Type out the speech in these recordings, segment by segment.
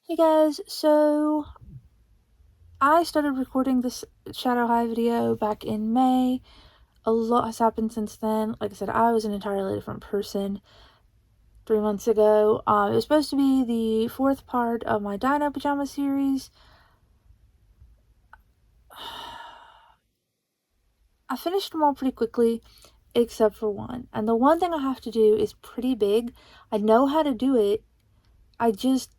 Hey guys, so I started recording this Shadow High video back in May. A lot has happened since then. Like I said, I was an entirely different person 3 months ago. It was supposed to be the fourth part of my Dino Pajama series. I finished them all pretty quickly, except for one. And the one thing I have to do is pretty big. I know how to do it, I just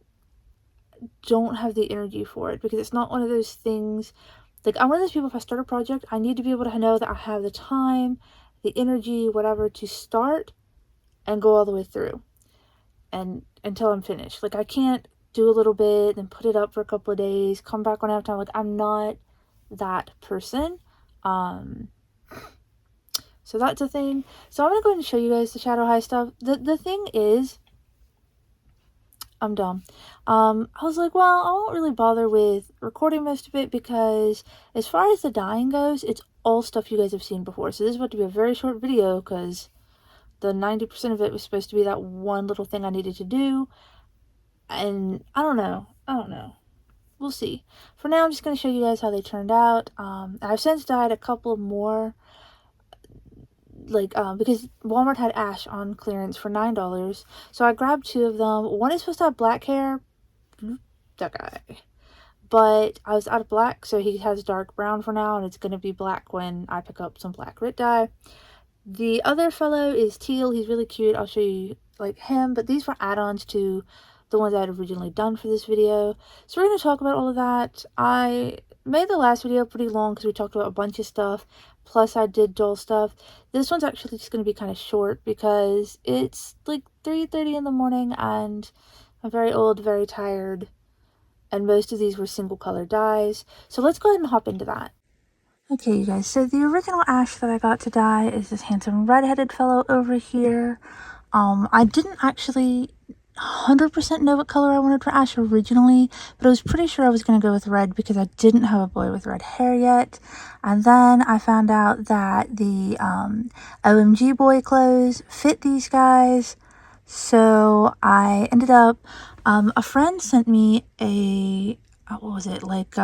don't have the energy for it because it's not one of those things. Like, I'm one of those people, if I start a project, I need to be able to know that I have the time, the energy, whatever, to start and go all the way through and until I'm finished. Like, I can't do a little bit and put it up for a couple of days, come back when I have time. Like, I'm not that person. So that's a thing. So I'm gonna go ahead and show you guys the Shadow High stuff. The thing is, I'm dumb. I was like, well, I won't really bother with recording most of it because as far as the dyeing goes, it's all stuff you guys have seen before. So this is about to be a very short video because the 90% of it was supposed to be that one little thing I needed to do. And I don't know. We'll see. For now, I'm just going to show you guys how they turned out. I've since dyed a couple more, because Walmart had Ash on clearance for $9. So I grabbed two of them. One is supposed to have black hair. That guy. But I was out of black, so he has dark brown for now, and it's going to be black when I pick up some black grit dye. The other fellow is Teal. He's really cute. I'll show you like him, but these were add-ons to the ones I had originally done for this video. So we're going to talk about all of that. I made the last video pretty long because we talked about a bunch of stuff, plus I did dull stuff. This one's actually just going to be kind of short because it's like 3:30 in the morning and I'm very old, very tired, and most of these were single color dyes. So let's go ahead and hop into that. Okay, you guys, so the original Ash that I got to dye is this handsome red-headed fellow over here. I didn't actually 100% know what color I wanted for Ash originally, but I was pretty sure I was going to go with red because I didn't have a boy with red hair yet. And then I found out that the OMG boy clothes fit these guys, so I ended up, a friend sent me a, what was it, like,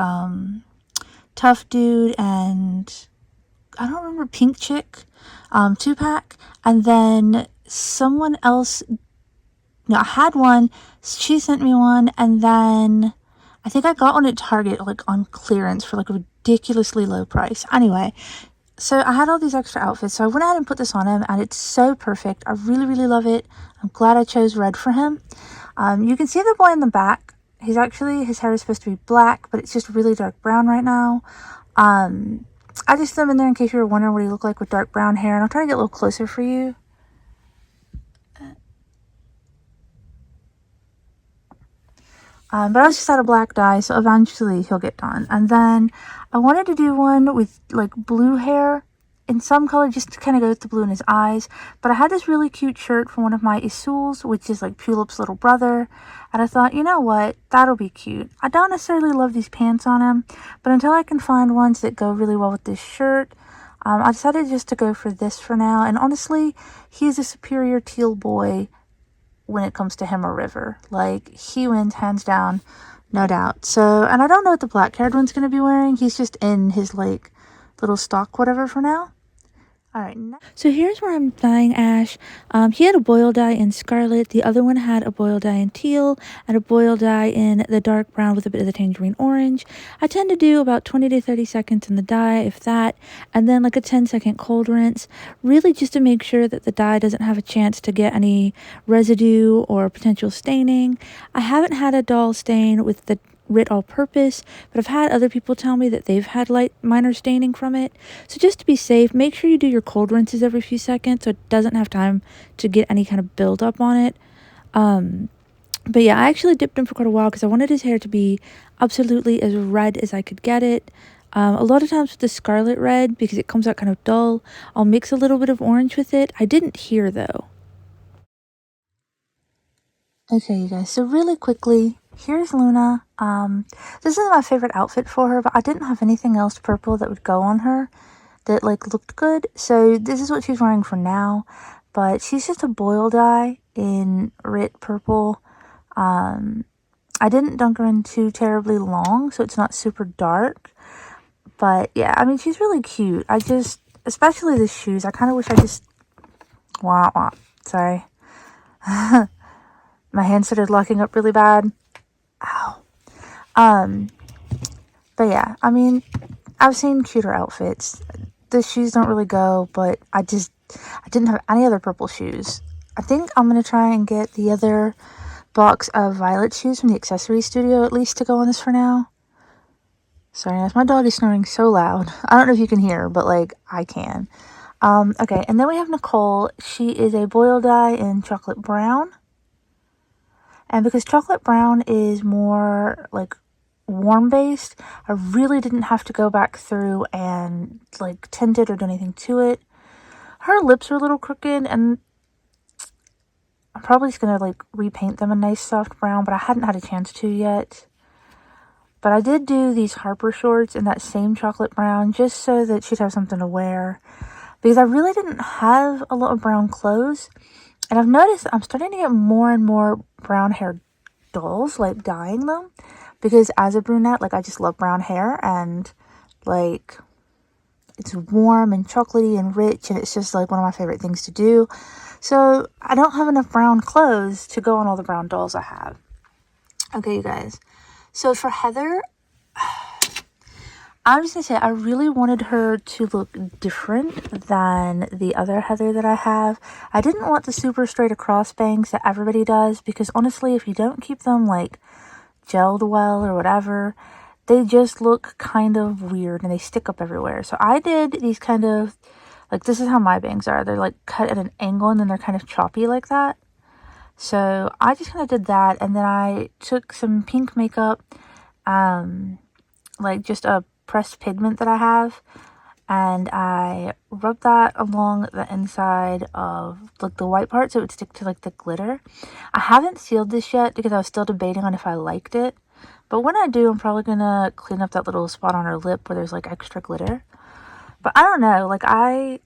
Tough Dude and I don't remember, Pink Chick 2-pack, and then someone else, no, I had one, she sent me one, and then I think I got one at Target like on clearance for like a ridiculously low price. Anyway, so I had all these extra outfits, so I went ahead and put this on him, and it's so perfect. I really, really love it. I'm glad I chose red for him. You can see the boy in the back. His hair is supposed to be black, but it's just really dark brown right now. I just threw him in there in case you were wondering what he looked like with dark brown hair, and I'll try to get a little closer for you. But I was just out of black dye, so eventually he'll get done. And then I wanted to do one with like blue hair in some color, just to kind of go with the blue in his eyes. But I had this really cute shirt from one of my Isuls, which is like Tulip's little brother. And I thought, you know what, that'll be cute. I don't necessarily love these pants on him, but until I can find ones that go really well with this shirt, I decided just to go for this for now. And honestly, he is a superior teal boy when it comes to him or River. Like, he wins hands down, no doubt. So, and I don't know what the black haired one's going to be wearing. He's just in his like little stock whatever for now. Alright, so here's where I'm dyeing Ash. He had a boil dye in Scarlet, the other one had a boil dye in Teal, and a boil dye in the dark brown with a bit of the Tangerine orange. I tend to do about 20 to 30 seconds in the dye, if that, and then like a 10-second cold rinse, really just to make sure that the dye doesn't have a chance to get any residue or potential staining. I haven't had a dull stain with the Rit all-purpose, but I've had other people tell me that they've had light minor staining from it. So just to be safe, make sure you do your cold rinses every few seconds so it doesn't have time to get any kind of buildup on it. But yeah, I actually dipped him for quite a while because I wanted his hair to be absolutely as red as I could get it. A lot of times with the Scarlet red, because it comes out kind of dull, I'll mix a little bit of orange with it. I didn't here though. Okay, you guys, so really quickly, here's Luna. This is my favorite outfit for her, but I didn't have anything else purple that would go on her that, like, looked good. So this is what she's wearing for now, but she's just a boil dye in Rit purple. I I didn't dunk her in too terribly long, so it's not super dark. But yeah, I mean, she's really cute. I just, especially the shoes, I kind of wish I just, wah, wah, sorry. My hand started locking up really bad. Ow. But yeah, I mean, I've seen cuter outfits. The shoes don't really go, but I didn't have any other purple shoes. I think I'm going to try and get the other box of violet shoes from the accessory studio at least to go on this for now. Sorry, guys, my dog is snoring so loud. I don't know if you can hear, but like I can. Okay, and then we have Nicole. She is a boil dye in chocolate brown. And because chocolate brown is more like warm based, I really didn't have to go back through and like tint it or do anything to it. Her lips are a little crooked, and I'm probably just gonna like repaint them a nice soft brown, but I hadn't had a chance to yet. But I did do these Harper shorts in that same chocolate brown just so that she'd have something to wear, because I really didn't have a lot of brown clothes. And I've noticed I'm starting to get more and more brown hair dolls, like dyeing them, because as a brunette, like I just love brown hair, and like it's warm and chocolatey and rich, and it's just like one of my favorite things to do. So I don't have enough brown clothes to go on all the brown dolls I have. Okay, you guys. So for Heather, I'm just going to say I really wanted her to look different than the other Heather that I have. I didn't want the super straight across bangs that everybody does, because honestly, if you don't keep them like gelled well or whatever, they just look kind of weird and they stick up everywhere. So I did these kind of, like, this is how my bangs are. They're like cut at an angle and then they're kind of choppy like that. So I just kind of did that, and then I took some pink makeup, like just a pressed pigment that I have, and I rubbed that along the inside of like the white part so it would stick to like the glitter. I haven't sealed this yet because I was still debating on if I liked it, but when I do, I'm probably gonna clean up that little spot on her lip where there's like extra glitter. But I don't know, like I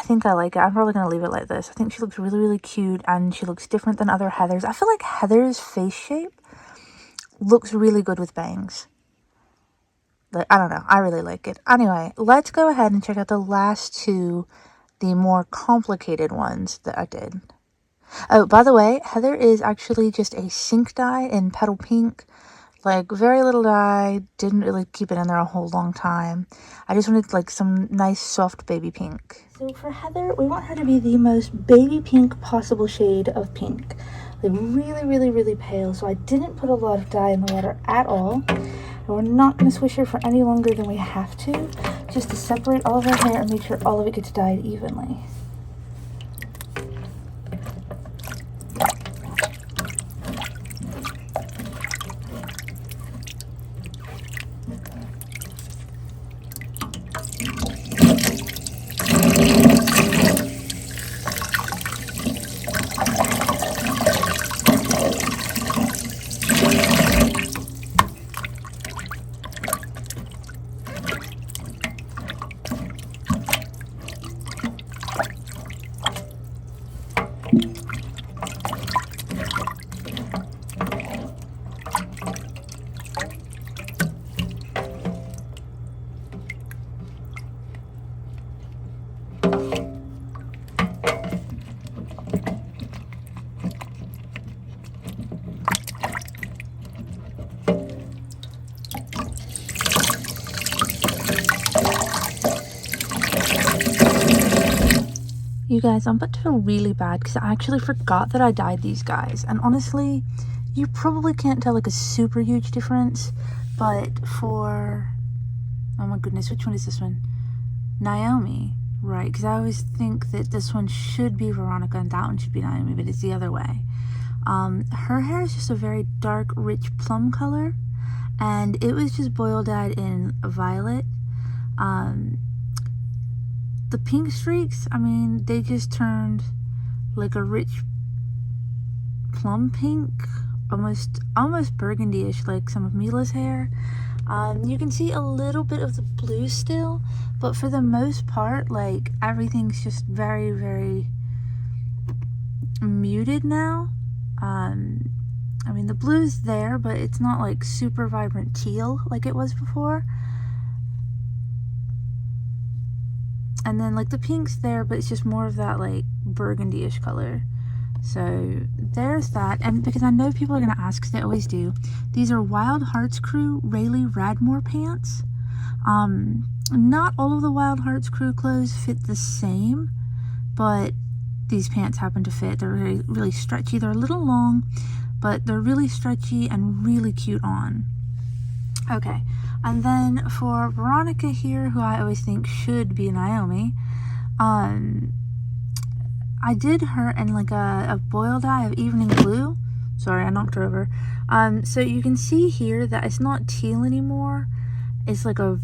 think I like it. I'm probably going to leave it like this. I think she looks really, really cute, and she looks different than other Heathers. I feel like Heather's face shape looks really good with bangs. Like, I don't know. I really like it. Anyway, let's go ahead and check out the last two, the more complicated ones that I did. Oh, by the way, Heather is actually just a sink dye in Petal Pink. Like, very little dye, didn't really keep it in there a whole long time. I just wanted, like, some nice, soft baby pink. So for Heather, we want her to be the most baby pink possible shade of pink. Like, really, really, really pale. So I didn't put a lot of dye in the water at all. And we're not going to swish her for any longer than we have to, just to separate all of her hair and make sure all of it gets dyed evenly. You guys, I'm about to feel really bad because I actually forgot that I dyed these guys. And honestly, you probably can't tell like a super huge difference. But for, oh my goodness, which one is this one? Naomi, right? Because I always think that this one should be Veronica and that one should be Naomi, but it's the other way. Her hair is just a very dark, rich plum color. And it was just boil dyed in violet. The pink streaks, I mean, they just turned like a rich plum pink, almost burgundy-ish, like some of Mila's hair. You can see a little bit of the blue still, but for the most part, like, everything's just very, very muted now. I mean, the blue's there, but it's not like super vibrant teal like it was before. And then like the pink's there, but it's just more of that like burgundy-ish color. So there's that. And because I know people are going to ask, because they always do, these are Wild Hearts Crew Rayleigh Radmore pants. Not all of the Wild Hearts Crew clothes fit the same, but these pants happen to fit. They're really, really stretchy. They're a little long, but they're really stretchy and really cute on. Okay, and then for Veronica here, who I always think should be Naomi, I did her in like a boil dye of evening blue. Sorry, I knocked her over. So you can see here that it's not teal anymore. It's like a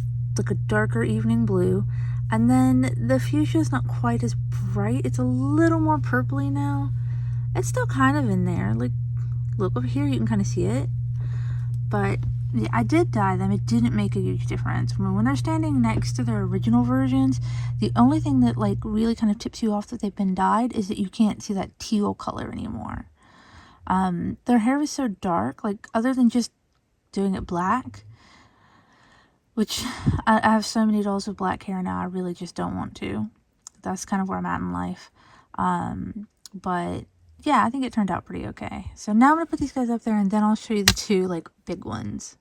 darker evening blue. And then the fuchsia is not quite as bright. It's a little more purpley now. It's still kind of in there. Like, look over here, you can kind of see it. But yeah, I did dye them. It didn't make a huge difference. I mean, when they're standing next to their original versions, the only thing that like really kind of tips you off that they've been dyed is that you can't see that teal color anymore. Their hair was so dark, like other than just doing it black, which I have so many dolls with black hair now, I really just don't want to. That's kind of where I'm at in life. But yeah, I think it turned out pretty okay. So now I'm going to put these guys up there, and then I'll show you the two like big ones.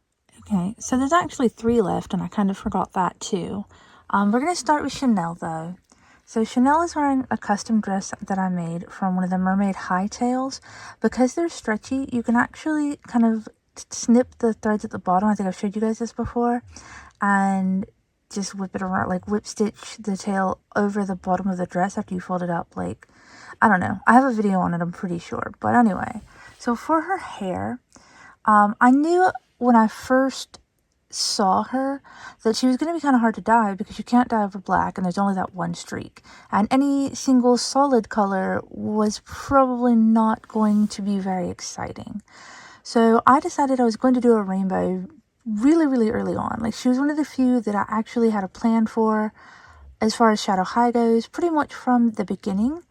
Okay, so there's actually 3 left, and I kind of forgot that too. We're going to start with Shanelle, though. So Shanelle is wearing a custom dress that I made from one of the mermaid hightails. Because they're stretchy, you can actually kind of snip the threads at the bottom. I think I've showed you guys this before. And just whip it around, like whip stitch the tail over the bottom of the dress after you fold it up. Like, I don't know. I have a video on it, I'm pretty sure. But anyway, so for her hair, I knew when I first saw her that she was going to be kind of hard to dye because you can't dye over black and there's only that one streak. And any single solid color was probably not going to be very exciting. So I decided I was going to do a rainbow really, really early on. Like, she was one of the few that I actually had a plan for as far as shadow high goes, pretty much from the beginning.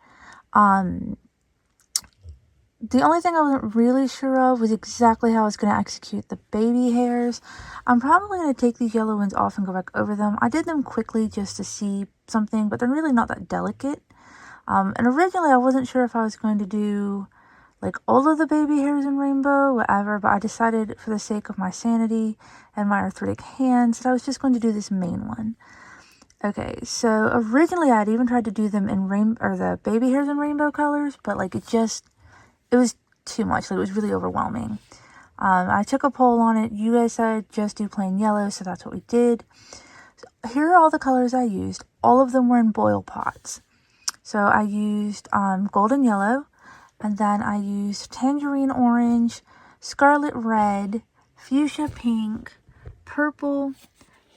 The only thing I wasn't really sure of was exactly how I was going to execute the baby hairs. I'm probably going to take these yellow ones off and go back over them. I did them quickly just to see something, but they're really not that delicate. And originally I wasn't sure if I was going to do like all of the baby hairs in rainbow, whatever, but I decided for the sake of my sanity and my arthritic hands that I was just going to do this main one. Okay, so originally I had even tried to do them in the baby hairs in rainbow colors, but like it was too much. Like, it was really overwhelming. I took a poll on it. You guys said just do plain yellow, so that's what we did. So here are all the colors I used. All of them were in boil pots. So I used golden yellow, and then I used tangerine orange, scarlet red, fuchsia pink, purple,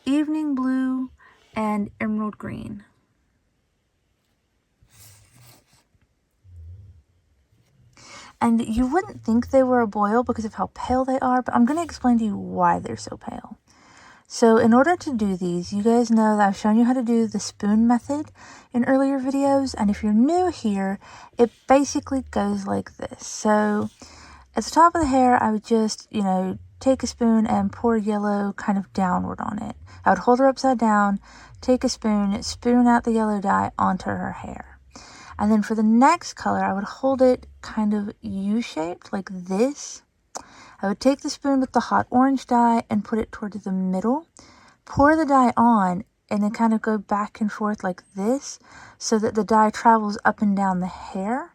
evening blue, and emerald green. And you wouldn't think they were a boil because of how pale they are, but I'm going to explain to you why they're so pale. So in order to do these, you guys know that I've shown you how to do the spoon method in earlier videos. And if you're new here, it basically goes like this. So at the top of the hair, I would just, take a spoon and pour yellow kind of downward on it. I would hold her upside down, take a spoon out the yellow dye onto her hair. And then for the next color, I would hold it kind of U-shaped like this. I would take the spoon with the hot orange dye and put it towards the middle, pour the dye on, and then kind of go back and forth like this so that the dye travels up and down the hair,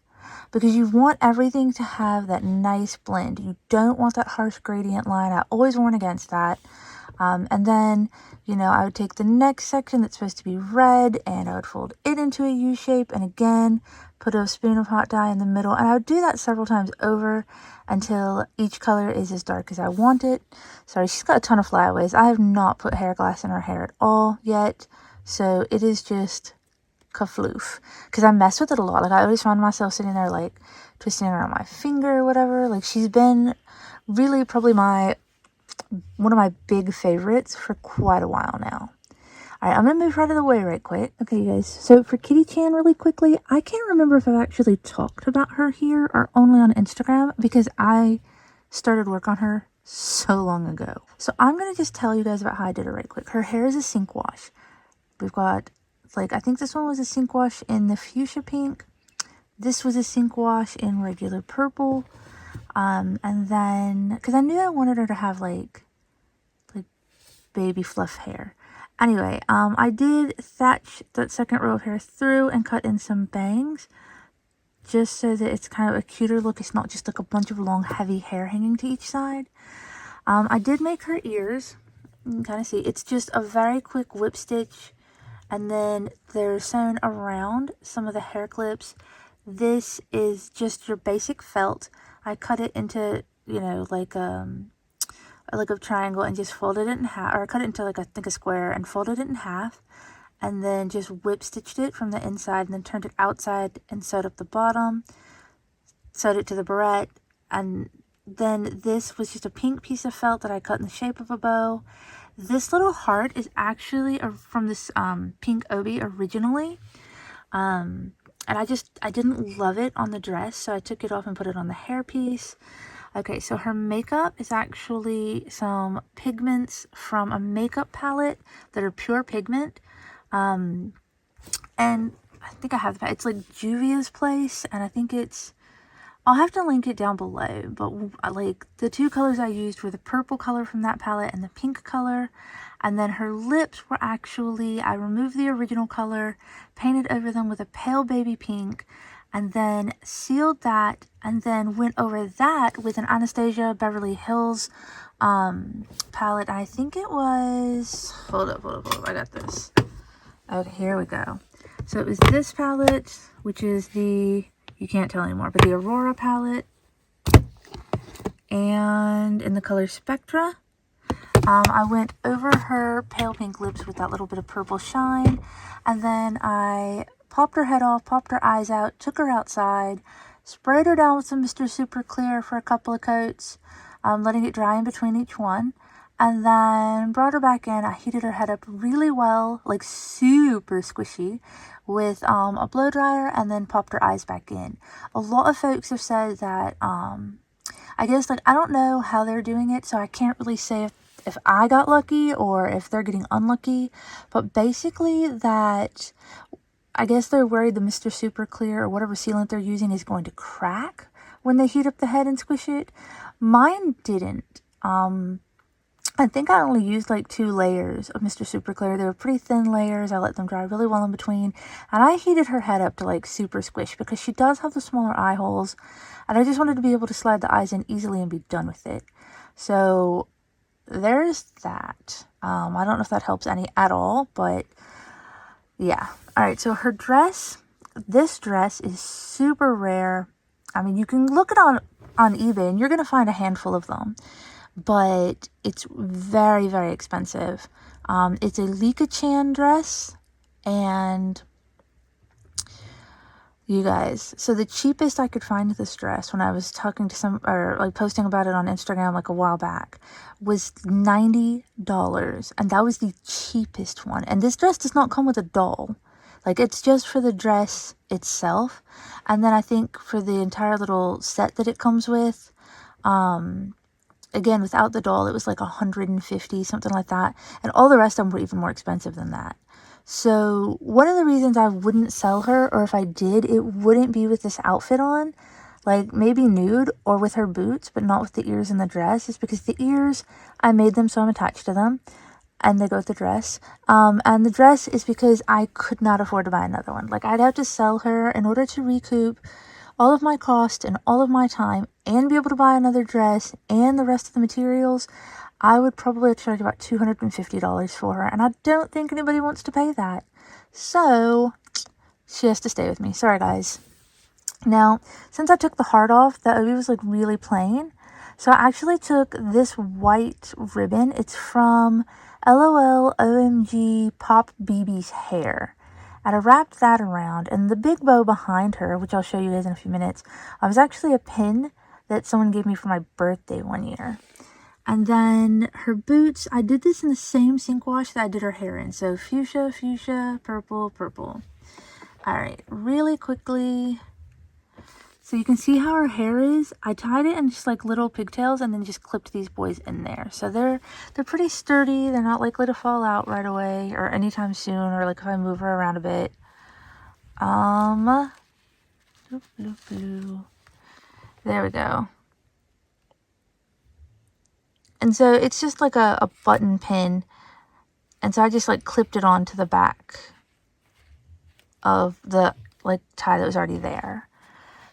because you want everything to have that nice blend. You don't want that harsh gradient line. I always warn against that. And then, I would take the next section that's supposed to be red and I would fold it into a U shape and again, put a spoon of hot dye in the middle. And I would do that several times over until each color is as dark as I want it. Sorry, she's got a ton of flyaways. I have not put hair glass in her hair at all yet. So it is just kafloof. Because I mess with it a lot. Like, I always find myself sitting there like twisting around my finger or whatever. Like, she's been really probably one of my big favorites for quite a while now. Alright, I'm going to move her out of the way right quick. Okay, you guys, so for Kitty Chan really quickly, I can't remember if I've actually talked about her here or only on Instagram because I started work on her so long ago. So I'm going to just tell you guys about how I did it right quick. Her hair is a sink wash. We've got, like, I think this one was a sink wash in the fuchsia pink. This was a sink wash in regular purple. And then, because I knew I wanted her to have, like baby fluff hair. Anyway, I did thatch that second row of hair through and cut in some bangs, just so that it's kind of a cuter look. It's not just like a bunch of long, heavy hair hanging to each side. I did make her ears. You can kind of see. It's just a very quick whip stitch, and then they're sewn around some of the hair clips. This is just your basic felt. I cut it into, you know, like a triangle and just folded it in half, or I cut it into like, I think, a square, and folded it in half, and then just whip stitched it from the inside, and then turned it outside and sewed up the bottom, sewed it to the barrette. And then this was just a pink piece of felt that I cut in the shape of a bow. This little heart is actually from this pink obi originally, and I didn't love it on the dress, so I took it off and put it on the hairpiece. Okay, so her makeup is actually some pigments from a makeup palette that are pure pigment. And I think I have the palette. It's like Juvia's Place, and I think it's, I'll have to link it down below, but like the two colors I used were the purple color from that palette and the pink color. And then her lips were actually, I removed the original color, painted over them with a pale baby pink, and then sealed that, and then went over that with an Anastasia Beverly Hills palette. I think it was, hold up, I got this. Okay, here we go. So it was this palette, which is the, you can't tell anymore, but the Aurora palette, and in the color Spectra. I went over her pale pink lips with that little bit of purple shine, and then I popped her head off, popped her eyes out, took her outside, sprayed her down with some Mr. Super Clear for a couple of coats, letting it dry in between each one, and then brought her back in. I heated her head up really well, like super squishy, with a blow dryer, and then popped her eyes back in. A lot of folks have said that, I guess, like, I don't know how they're doing it, so I can't really say if I got lucky or if they're getting unlucky, but basically that, I guess they're worried the Mr. Super Clear or whatever sealant they're using is going to crack when they heat up the head and squish it. Mine didn't. I think I only used like 2 layers of Mr. Super Clear. They were pretty thin layers. I let them dry really well in between. And I heated her head up to like super squish because she does have the smaller eye holes. And I just wanted to be able to slide the eyes in easily and be done with it. So there's that. I don't know if that helps any at all, but yeah. All right, so her dress, this dress is super rare. I mean, you can look it on eBay and you're going to find a handful of them, but it's very, very expensive. It's a Lika Chan dress, and you guys, so the cheapest I could find this dress when I was talking to like posting about it on Instagram like a while back, was $90, and that was the cheapest one. And this dress does not come with a doll. Like, it's just for the dress itself, and then I think for the entire little set that it comes with, again, without the doll, it was like $150, something like that, and all the rest of them were even more expensive than that. So one of the reasons I wouldn't sell her, or if I did, it wouldn't be with this outfit on, like maybe nude or with her boots, but not with the ears and the dress, is because the ears, I made them so I'm attached to them, and they go with the dress. And the dress is because I could not afford to buy another one. Like, I'd have to sell her in order to recoup all of my cost and all of my time and be able to buy another dress and the rest of the materials. I would probably charge about $250 for her, and I don't think anybody wants to pay that. So she has to stay with me. Sorry, guys. Now, since I took the heart off, the obi was like really plain. So I actually took this white ribbon. It's from LOL OMG Pop BB's hair. And I wrapped that around, and the big bow behind her, which I'll show you guys in a few minutes, was actually a pin that someone gave me for my birthday one year. And then her boots, I did this in the same sink wash that I did her hair in. So fuchsia, fuchsia, purple, purple. All right, really quickly. So you can see how her hair is. I tied it in just like little pigtails and then just clipped these boys in there. So they're pretty sturdy. They're not likely to fall out right away or anytime soon, or like if I move her around a bit. Bloop, bloop, bloop. There we go. And so it's just like a button pin. And so I just like clipped it onto the back of the like tie that was already there.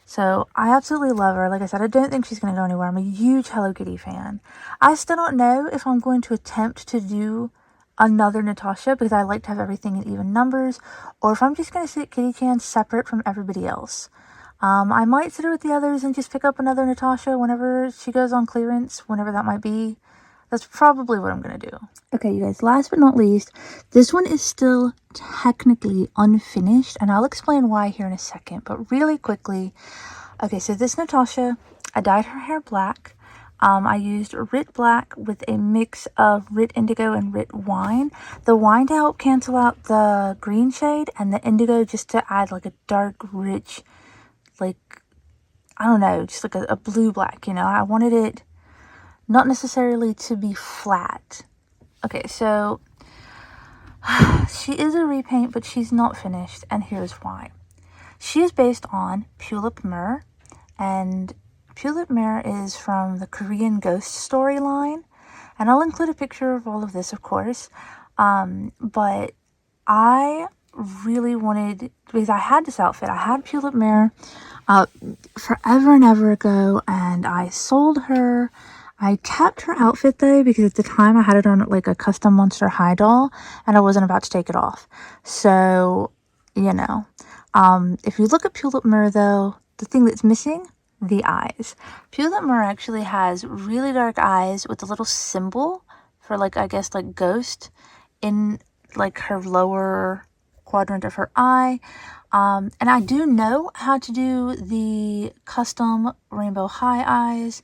So I absolutely love her. Like I said, I don't think she's going to go anywhere. I'm a huge Hello Kitty fan. I still don't know if I'm going to attempt to do another Natasha because I like to have everything in even numbers, or if I'm just going to sit Kitty Chan separate from everybody else. I might sit her with the others and just pick up another Natasha whenever she goes on clearance, whenever that might be. That's probably what I'm going to do. Okay, you guys, last but not least, this one is still technically unfinished, and I'll explain why here in a second, but really quickly. Okay, so this Natasha, I dyed her hair black. I used Rit Black with a mix of Rit Indigo and Rit Wine. The wine to help cancel out the green shade, and the indigo just to add like a dark, rich, like, I don't know, just like a blue-black, you know? I wanted it not necessarily to be flat. Okay, so she is a repaint, but she's not finished, and here's why. She is based on Tulip Myrrh, and Tulip Myrrh is from the Korean Ghost storyline, and I'll include a picture of all of this, of course, but I really wanted, because I had this outfit, I had Tulip Myrrh forever and ever ago, and I sold her. I kept her outfit though, because at the time I had it on like a custom Monster High doll, and I wasn't about to take it off. So, you know, if you look at Tulip Myrrh though, the thing that's missing, the eyes. Tulip Myrrh actually has really dark eyes with a little symbol for like, I guess like ghost in like her lower quadrant of her eye. And I do know how to do the custom rainbow high eyes.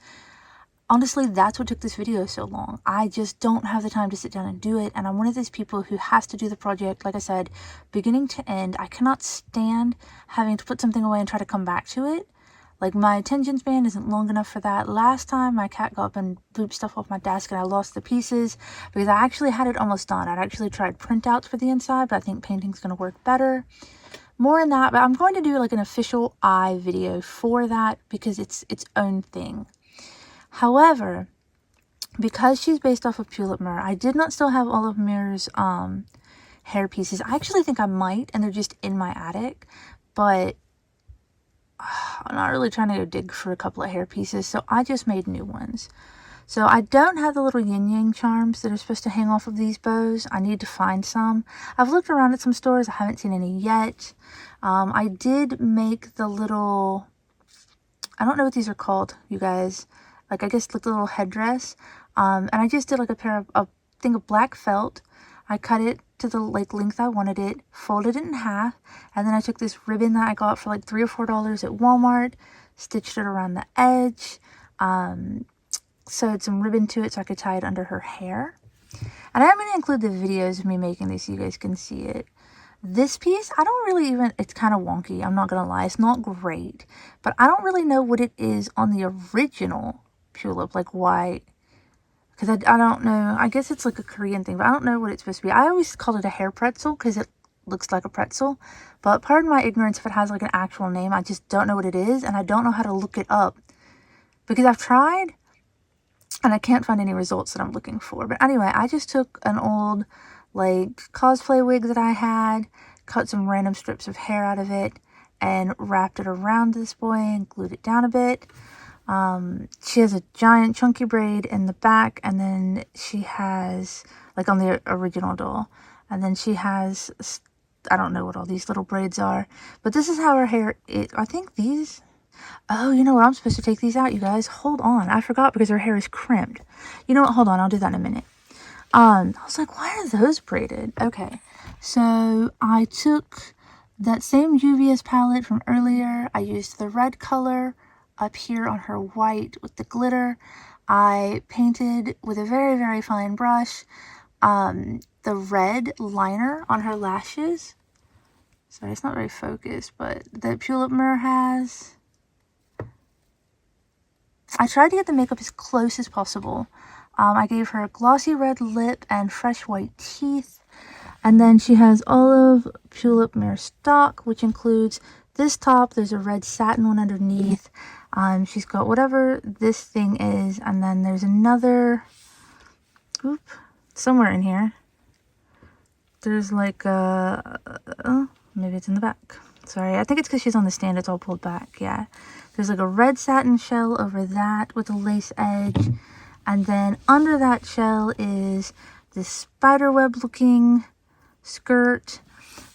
Honestly, that's what took this video so long. I just don't have the time to sit down and do it, and I'm one of those people who has to do the project, like I said, beginning to end. I cannot stand having to put something away and try to come back to it. Like, my attention span isn't long enough for that. Last time, my cat got up and pooped stuff off my desk, and I lost the pieces because I actually had it almost done. I'd actually tried printouts for the inside, but I think painting's going to work better. More in that, but I'm going to do like an official eye video for that because it's its own thing. However, because she's based off of Tulip Myrrh, I did not still have all of Myrrh's hair pieces. I actually think I might, and they're just in my attic, but I'm not really trying to go dig for a couple of hair pieces, so I just made new ones. So I don't have the little yin-yang charms that are supposed to hang off of these bows. I need to find some. I've looked around at some stores. I haven't seen any yet. I did make the little, I don't know what these are called, you guys. Like, I guess like the little headdress. And I just did like a thing of black felt. I cut it to the like length I wanted it, folded it in half, and then I took this ribbon that I got for like $3 or $4 at Walmart, stitched it around the edge, sewed some ribbon to it so I could tie it under her hair. And I'm going to include the videos of me making this so you guys can see it. This piece, I don't really even, it's kind of wonky, I'm not going to lie. It's not great, but I don't really know what it is on the original Tulip, like why, because I don't know. I guess it's like a Korean thing, but I don't know what it's supposed to be. I always call it a hair pretzel because it looks like a pretzel, but pardon my ignorance if it has like an actual name. I just don't know what it is, and I don't know how to look it up because I've tried and I can't find any results that I'm looking for. But anyway, I just took an old like cosplay wig that I had, cut some random strips of hair out of it, and wrapped it around this boy and glued it down a bit. She has a giant chunky braid in the back, and then she has, like on the original doll, and then she has, I don't know what all these little braids are, but this is how her hair is. I think these, oh, you know what, I'm supposed to take these out, you guys. Hold on, I forgot because her hair is crimped. You know what, hold on, I'll do that in a minute. I was like, why are those braided? Okay, so I took that same Juvia's palette from earlier. I used the red color up here on her white with the glitter. I painted with a very, very fine brush the red liner on her lashes. Sorry, it's not very focused, but that Tulip Myrrh has. I tried to get the makeup as close as possible. I gave her a glossy red lip and fresh white teeth. And then she has olive tulip mirror stock, which includes this top. There's a red satin one underneath. She's got whatever this thing is. And then there's another, somewhere in here. There's like a, oh, maybe it's in the back. Sorry, I think it's because she's on the stand. It's all pulled back. Yeah. There's like a red satin shell over that with a lace edge. And then under that shell is this spiderweb looking skirt.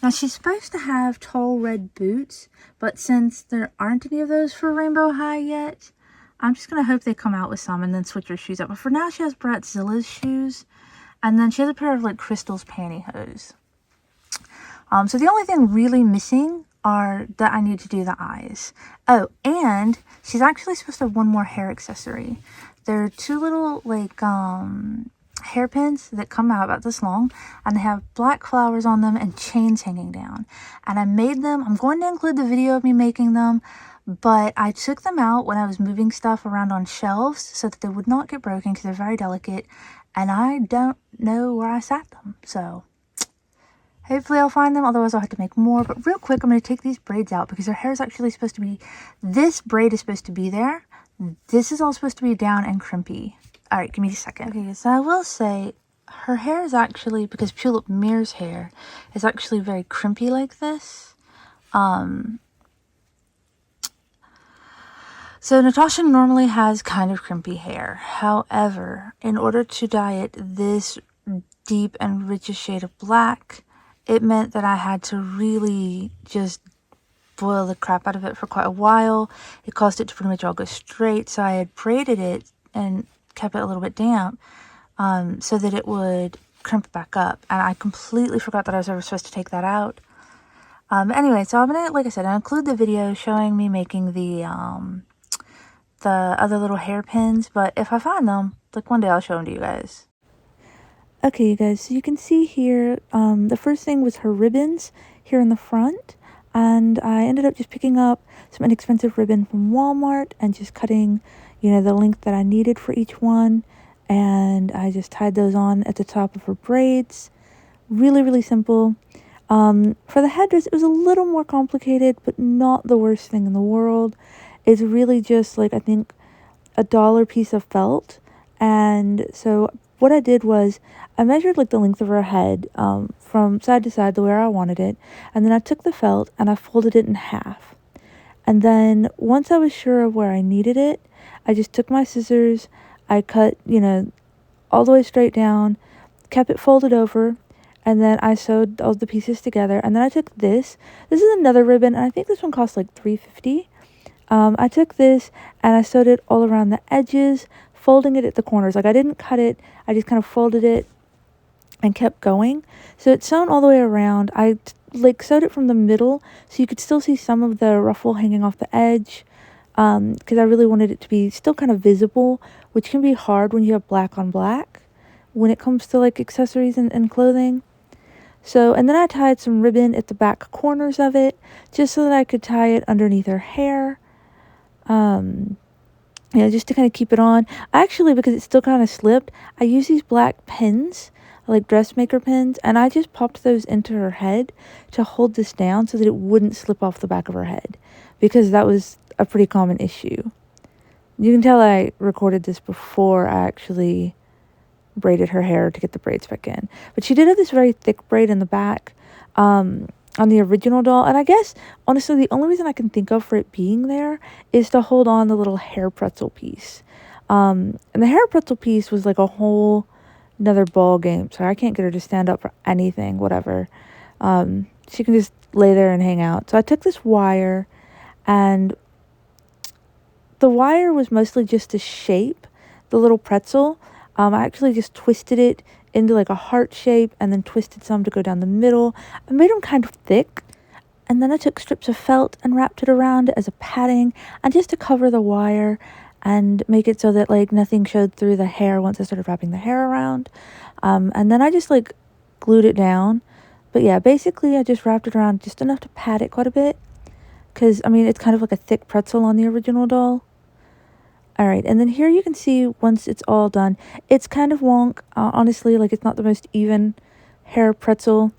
Now she's supposed to have tall red boots, but since there aren't any of those for Rainbow High yet, I'm just going to hope they come out with some and then switch her shoes up. But for now she has Bratzilla's shoes, and then she has a pair of like Crystal's pantyhose. So the only thing really missing are that I need to do the eyes. Oh, and she's actually supposed to have one more hair accessory. There are two little like hairpins that come out about this long, and they have black flowers on them and chains hanging down. And I made them. I'm going to include the video of me making them, but I took them out when I was moving stuff around on shelves so that they would not get broken because they're very delicate, and I don't know where I sat them. So hopefully I'll find them, otherwise I'll have to make more. But real quick, I'm going to take these braids out because her hair is actually supposed to be, this braid is supposed to be there. This is all supposed to be down and crimpy. All right, give me a second. Okay, so I will say her hair is actually, because Tulip Mirror's hair is actually very crimpy like this. So Natasha normally has kind of crimpy hair. However, in order to dye it this deep and richest shade of black, it meant that I had to really just boil the crap out of it for quite a while. It caused it to pretty much all go straight, so I had braided it and kept it a little bit damp so that it would crimp back up, and I completely forgot that I was ever supposed to take that out. Anyway, so I'm gonna, like I said, I'll include the video showing me making the other little hairpins, but if I find them, like one day I'll show them to you guys. Okay, you guys, so you can see here, the first thing was her ribbons here in the front. And I ended up just picking up some inexpensive ribbon from Walmart and just cutting, you know, the length that I needed for each one. And I just tied those on at the top of her braids. Really, really simple. For the headdress, it was a little more complicated, but not the worst thing in the world. It's really just like, I think, $1 piece of felt. And so what I did was I measured like the length of her head from side to side the way I wanted it, and then I took the felt and I folded it in half. And then once I was sure of where I needed it, I just took my scissors, I cut, you know, all the way straight down, kept it folded over, and then I sewed all the pieces together. And then I took this is another ribbon, and I think this one cost like $3.50. I took this and I sewed it all around the edges, folding it at the corners. Like I didn't cut it, I just kind of folded it and kept going. So it's sewn all the way around. I like sewed it from the middle so you could still see some of the ruffle hanging off the edge, because I really wanted it to be still kind of visible, which can be hard when you have black on black when it comes to like accessories and clothing. So, and then I tied some ribbon at the back corners of it just so that I could tie it underneath her hair. You know, just to kind of keep it on. Actually, because it still kind of slipped, I use these black pins, like dressmaker pins, and I just popped those into her head to hold this down so that it wouldn't slip off the back of her head, because that was a pretty common issue. You can tell I recorded this before I actually braided her hair to get the braids back in. But she did have this very thick braid in the back on the original doll, and I guess honestly the only reason I can think of for it being there is to hold on the little hair pretzel piece. And the hair pretzel piece was like a whole another ball game. Sorry, I can't get her to stand up for anything, whatever. She can just lay there and hang out. So I took this wire, and the wire was mostly just to shape the little pretzel. I actually just twisted it into like a heart shape and then twisted some to go down the middle. I made them kind of thick, and then I took strips of felt and wrapped it around as a padding and just to cover the wire and make it so that like nothing showed through the hair once I started wrapping the hair around. And then I just like glued it down. But yeah, basically I just wrapped it around just enough to pad it quite a bit, because I mean it's kind of like a thick pretzel on the original doll. All right, and then here you can see once it's all done, it's kind of wonk, honestly, like it's not the most even hair pretzel.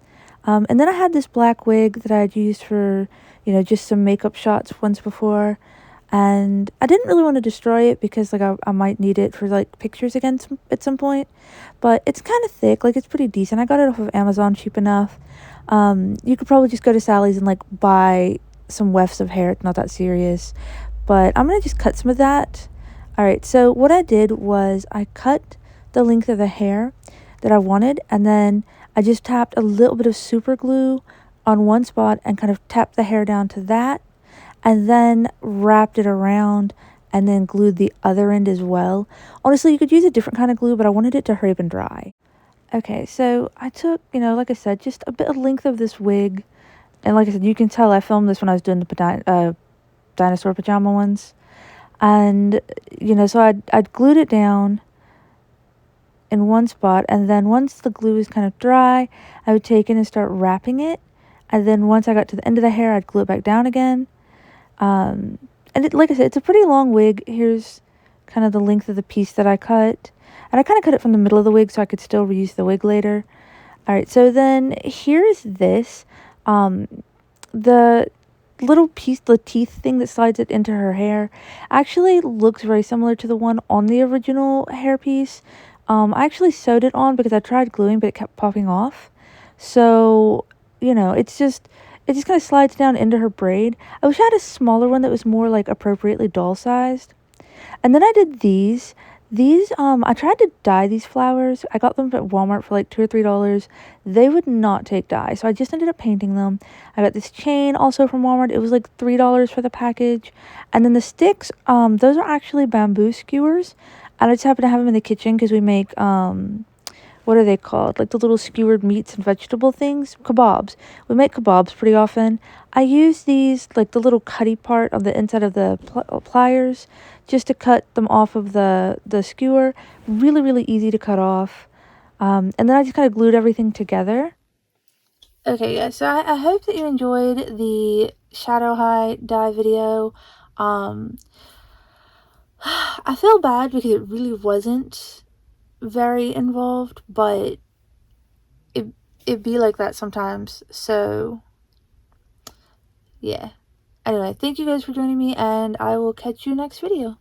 And then I had this black wig that I had used for, just some makeup shots once before. And I didn't really want to destroy it because, like, I might need it for, like, pictures again at some point. But it's kind of thick, like, it's pretty decent. I got it off of Amazon cheap enough. You could probably just go to Sally's and, like, buy some wefts of hair. It's not that serious. But I'm going to just cut some of that. All right, so what I did was I cut the length of the hair that I wanted, and then I just tapped a little bit of super glue on one spot and kind of tapped the hair down to that, and then wrapped it around and then glued the other end as well. Honestly, you could use a different kind of glue, but I wanted it to hurry up and dry. Okay, so I took, like I said, just a bit of length of this wig, and like I said, you can tell I filmed this when I was doing the dinosaur pajama ones. And, so I'd glued it down in one spot, and then once the glue is kind of dry, I would take it and start wrapping it. And then once I got to the end of the hair, I'd glue it back down again. And like I said, it's a pretty long wig. Here's kind of the length of the piece that I cut. And I kind of cut it from the middle of the wig so I could still reuse the wig later. All right, so then here's this. The little piece, the teeth thing that slides it into her hair, actually looks very similar to the one on the original hairpiece. I actually sewed it on because I tried gluing, but it kept popping off. So, it just kind of slides down into her braid. I wish I had a smaller one that was more like appropriately doll sized. And then I did these. I tried to dye these flowers. I got them at Walmart for like $2 or $3. They would not take dye, so I just ended up painting them. I got this chain also from Walmart. It was like $3 for the package. And then the sticks, those are actually bamboo skewers. I just happen to have them in the kitchen because we make, what are they called? Like the little skewered meats and vegetable things? Kebabs. We make kebabs pretty often. I use these, like the little cutty part on the inside of the pliers, just to cut them off of the skewer. Really, really easy to cut off. And then I just kind of glued everything together. Okay, guys, so I hope that you enjoyed the shadow high dye video. I feel bad because it really wasn't very involved, but it be like that sometimes. So yeah, anyway, thank you guys for joining me, and I will catch you next video.